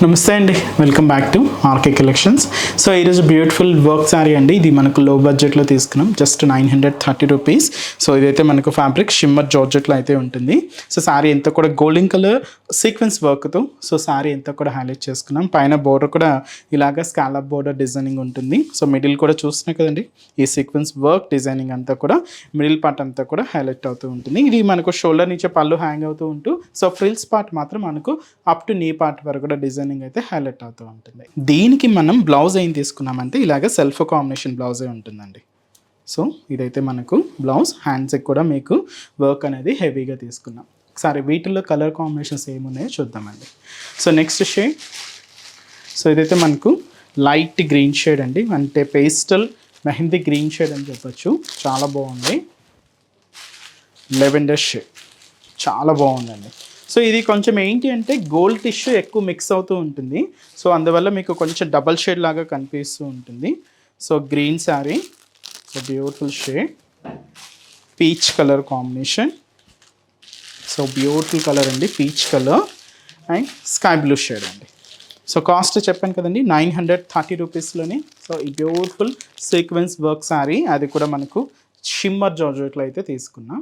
నమస్తే అండి, welcome back to RK collections. So ఈరోజు బ్యూటిఫుల్ వర్క్ శారీ అండి. ఇది మనకు లో బడ్జెట్లో తీసుకున్నాం, జస్ట్ 930 రూపీస్. సో ఇదైతే మనకు ఫ్యాబ్రిక్ షిమ్మర్ జార్జెట్లో అయితే ఉంటుంది. సో శారీ ఎంత కూడా గోల్డెన్ కలర్ సీక్వెన్స్ వర్క్తో సో శారీ ఎంత కూడా హైలైట్ చేసుకున్నాం. పైన బోర్డర్ కూడా ఇలాగ స్కాలప్ బోర్డర్ డిజైనింగ్ ఉంటుంది. సో మిడిల్ కూడా చూస్తున్నాయి కదండి, ఈ సీక్వెన్స్ వర్క్ డిజైనింగ్ అంతా కూడా మిడిల్ పార్ట్ అంతా కూడా హైలైట్ అవుతూ ఉంటుంది. ఇది మనకు షోల్డర్ నుంచి పళ్ళు హ్యాంగ్ అవుతూ ఉంటూ సో ఫ్రిల్స్ పార్ట్ మాత్రం మనకు అప్ టు నీ పార్ట్ వరకు కూడా డిజైనింగ్ అయితే హైలైట్ అవుతూ ఉంటుంది. దీనికి మనం బ్లౌజ్ ఏం తీసుకున్నామంటే ఇలాగ సెల్ఫ్ కాంబినేషన్ బ్లౌజే ఉంటుందండి. సో ఇదైతే మనకు బ్లౌజ్, హ్యాండ్స్కి కూడా మీకు వర్క్ అనేది హెవీగా తీసుకున్నాం. సరే వీటిల్లో కలర్ కాంబినేషన్స్ ఏమున్నాయో చూద్దామండి. సో నెక్స్ట్ షేడ్, సో ఇదైతే మనకు లైట్ గ్రీన్ షేడ్ అండి, అంటే పేస్టల్ మెహందీ గ్రీన్ షేడ్ అని చెప్పచ్చు. చాలా బాగుంది. లెవెండర్ షేడ్ చాలా బాగుందండి. సో ఇది కొంచెం ఏంటి అంటే గోల్డ్ టిష్యూ ఎక్కువ మిక్స్ అవుతూ ఉంటుంది. సో అందువల్ల మీకు కొంచెం డబల్ షేడ్ లాగా కనిపిస్తూ ఉంటుంది. So green sari, so beautiful shade, peach colour combination. So beautiful colour అండి, peach colour and sky blue shade అండి. సో కాస్ట్ చెప్పాను కదండి, 930 రూపీస్లోనే. సో ఈ బ్యూటిఫుల్ సీక్వెన్స్ వర్క్ శారీ, అది కూడా మనకు షిమ్మర్ జార్జెట్లో అయితే తీసుకున్నాం.